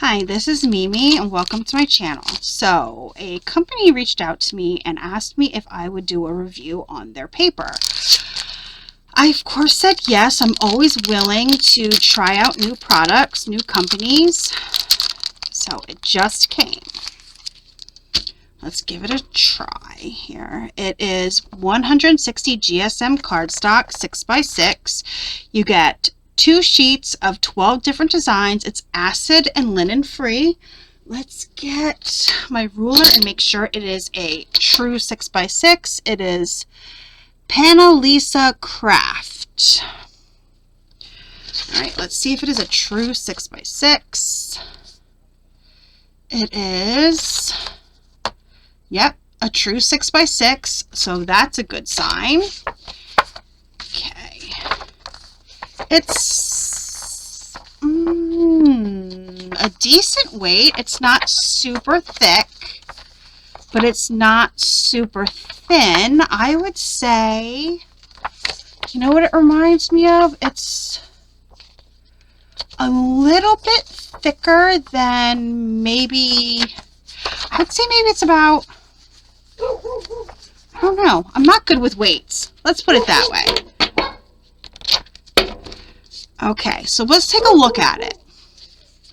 Hi, this is Mimi and welcome to my channel. So, a company reached out to me and asked me if I would do a review on their paper. I, of course, said yes. I'm always willing to try out new products, new companies. So, it just came. Let's give it a try here. It is 160 GSM cardstock, 6x6. You get 2 sheets of 12 different designs. It's acid and linen free. Let's get my ruler and make sure it is a true 6x6. It is Panalisa Craft. All right, let's see if it is a true 6x6. It is, yep, a true 6x6, so that's a good sign. Okay. It's a decent weight. It's not super thick, but it's not super thin. I would say, you know what it reminds me of? It's a little bit thicker than maybe, I would say maybe it's about, I don't know. I'm not good with weights. Let's put it that way. Okay, so let's take a look at it.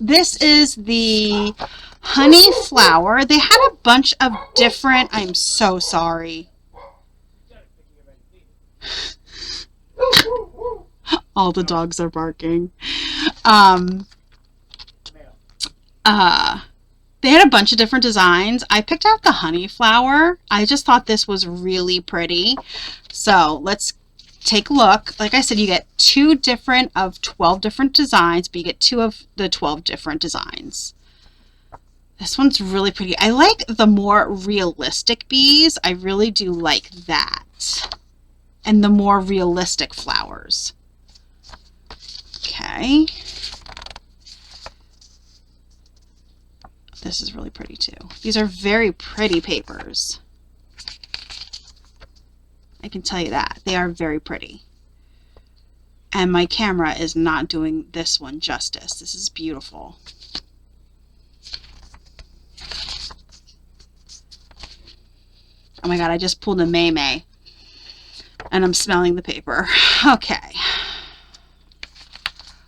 This is the honey flower. They had a bunch of different, I'm so sorry. All the dogs are barking. They had a bunch of different designs. I picked out the honey flower. I just thought this was really pretty. So let's take a look. Like I said, you get 2 different of 12 different designs, but you get 2 of the 12 different designs. This one's really pretty. I like the more realistic bees. I really do like that. And the more realistic flowers. Okay. This is really pretty too. These are very pretty papers. I can tell you that. They are very pretty. And my camera is not doing this one justice. This is beautiful. Oh my god, I just pulled a May and I'm smelling the paper. Okay.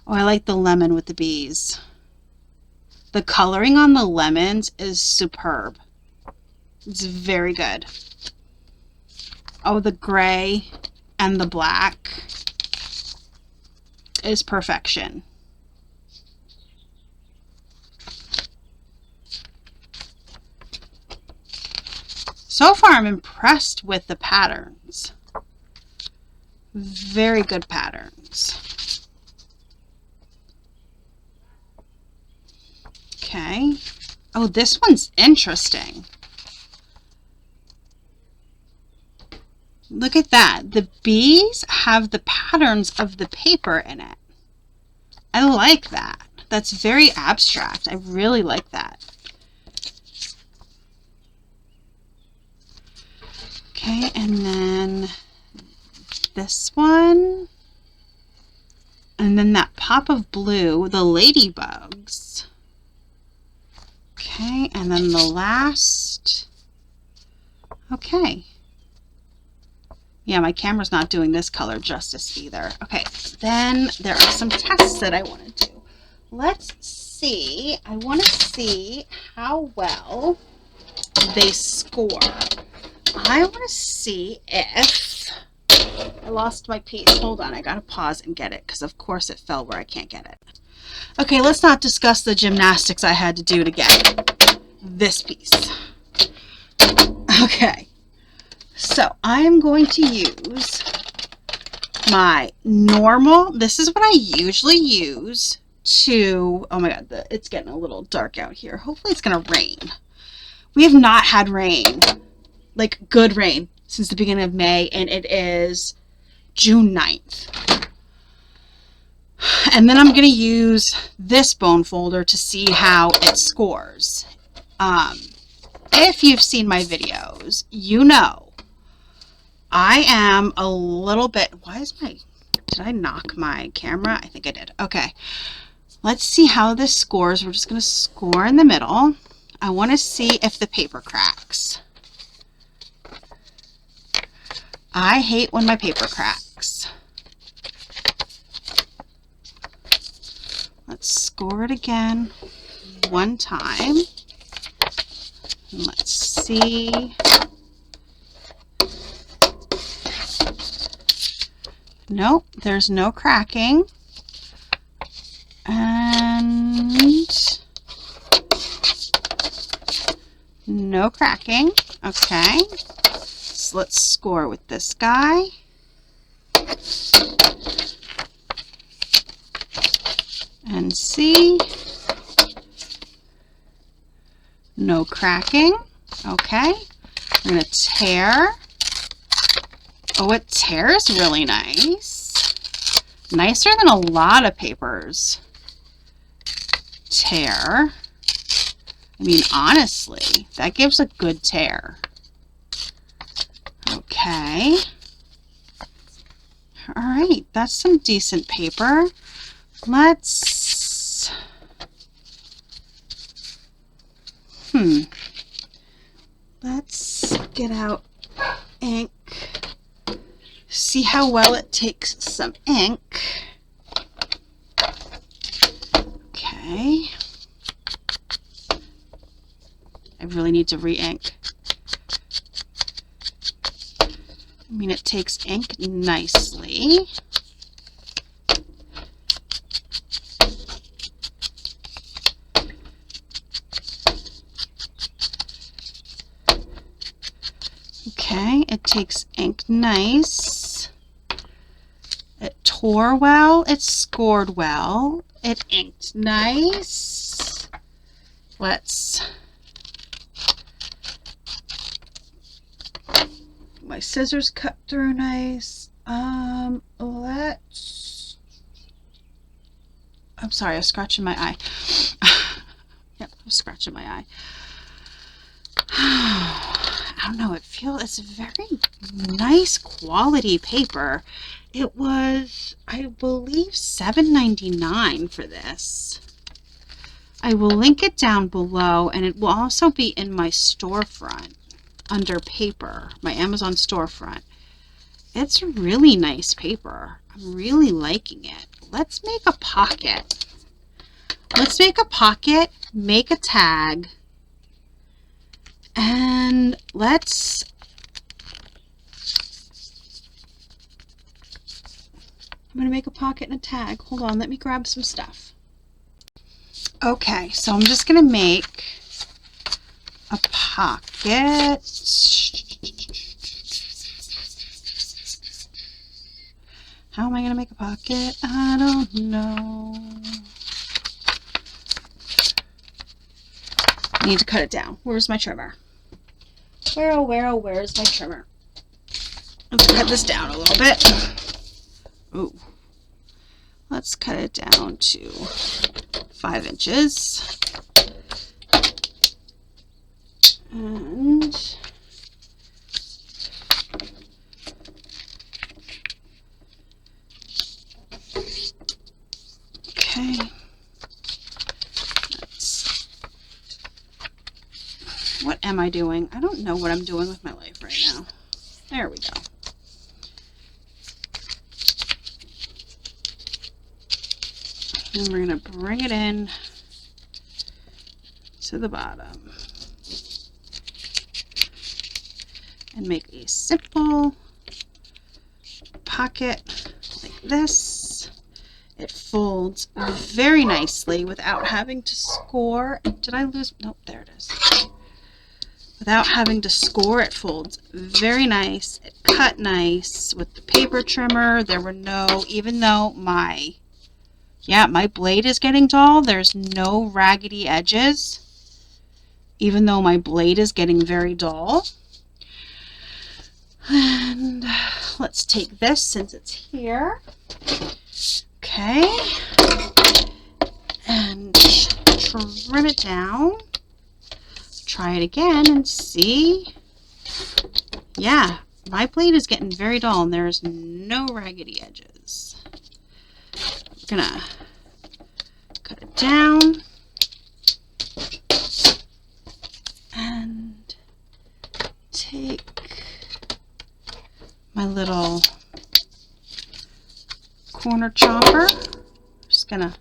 Oh, I like the lemon with the bees. The coloring on the lemons is superb. It's very good. Oh, the gray and the black is perfection. So far, I'm impressed with the patterns. Very good patterns. Okay. Oh, this one's interesting. Look at that. The bees have the patterns of the paper in it. I like that. That's very abstract. I really like that. Okay, and then this one. And then that pop of blue, the ladybugs. Okay, and then the last. Okay. Yeah, my camera's not doing this color justice either. Okay, then there are some tests that I want to do. Let's see. I want to see how well they score. I want to see if... I lost my piece. Hold on, I gotta pause and get it because of course it fell where I can't get it. Okay, let's not discuss the gymnastics I had to do to get this piece. Okay. So I am going to use my normal, this is what I usually use to, oh my god, it's getting a little dark out here. Hopefully it's going to rain. We have not had rain, like good rain, since the beginning of May, and it is June 9th. And then I'm going to use this bone folder to see how it scores. If you've seen my videos, you know I am a little bit, why is my, did I knock my camera? I think I did. Okay. Let's see how this scores. We're just going to score in the middle. I want to see if the paper cracks. I hate when my paper cracks. Let's score it again one time. Let's see. Nope, there's no cracking. And no cracking. Okay. So let's score with this guy. And see. No cracking. Okay. We're going to tear. Oh, it tears really nice. Nicer than a lot of papers tear. I mean, honestly, that gives a good tear. Okay. All right, that's some decent paper. Let's... Let's get out ink. See how well it takes some ink. Okay. I really need to re-ink. I mean, it takes ink nicely. Okay, it takes ink nice. It tore well. It scored well. It inked nice. Let's... My scissors cut through nice. Let's... I'm sorry, I was scratching my eye. Yep, I was scratching my eye. I don't know, it's very nice quality paper. It was, I believe, $7.99 for this. I will link it down below, and it will also be in my storefront under paper, my Amazon storefront. It's really nice paper. I'm really liking it. Let's make a pocket. Let's make a pocket, make a tag, and let's... I'm going to make a pocket and a tag. Hold on, let me grab some stuff. Okay, so I'm just going to make a pocket. How am I going to make a pocket? I don't know. I need to cut it down. Where's my trimmer? Where's my trimmer? Let's cut this down a little bit. Ooh. Let's cut it down to 5 inches. And okay. What am I doing? I don't know what I'm doing with my life right now. There we go. And we're going to bring it in to the bottom and make a simple pocket like this. It folds very nicely without having to score. Did I lose? Nope, there it is. Without having to score, it folds very nice. It cut nice with the paper trimmer. There were no, even though my blade is getting dull, there's no raggedy edges, even though my blade is getting very dull. And let's take this since it's here. Okay. And trim it down. Try it again and see. Yeah, my blade is getting very dull and there's no raggedy edges. I'm gonna cut down and take my little corner chopper. Just gonna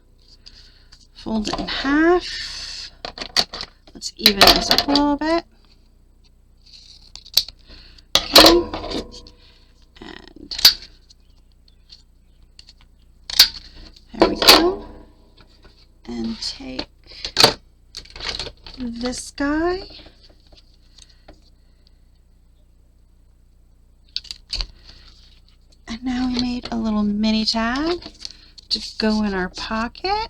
fold it in half. Let's even this up a little bit. Okay. And there we go. And take this guy. And now we made a little mini tag to go in our pocket.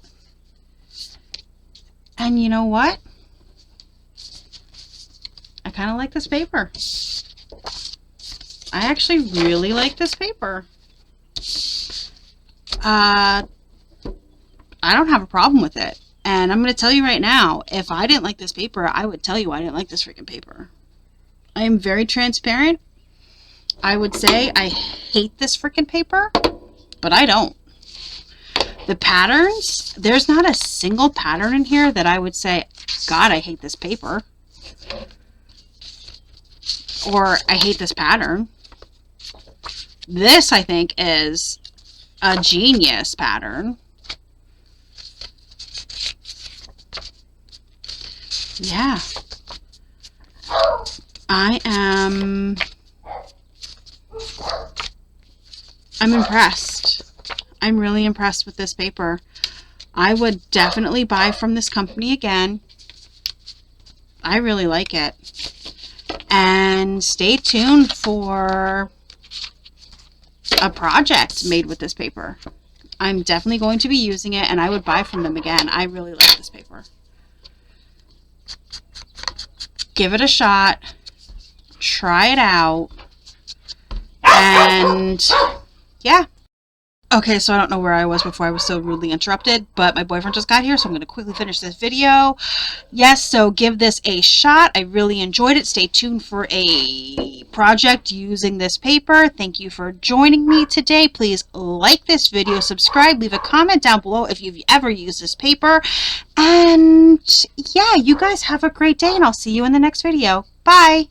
And you know what? I kind of like this paper. I actually really like this paper. I don't have a problem with it. And I'm going to tell you right now, if I didn't like this paper, I would tell you I didn't like this freaking paper. I am very transparent. I would say I hate this freaking paper, but I don't. The patterns, there's not a single pattern in here that I would say, God, I hate this paper. Or I hate this pattern. This, I think, is a genius pattern. Yeah. I'm impressed. I'm really impressed with this paper. I would definitely buy from this company again. I really like it. And stay tuned for a project made with this paper. I'm definitely going to be using it, and I would buy from them again. I really like this paper. Give it a shot. Try it out. And yeah. Okay, so I don't know where I was before I was so rudely interrupted, but my boyfriend just got here, so I'm going to quickly finish this video. Yes, so give this a shot. I really enjoyed it. Stay tuned for a project using this paper. Thank you for joining me today. Please like this video, subscribe, leave a comment down below if you've ever used this paper. And yeah, you guys have a great day, and I'll see you in the next video. Bye!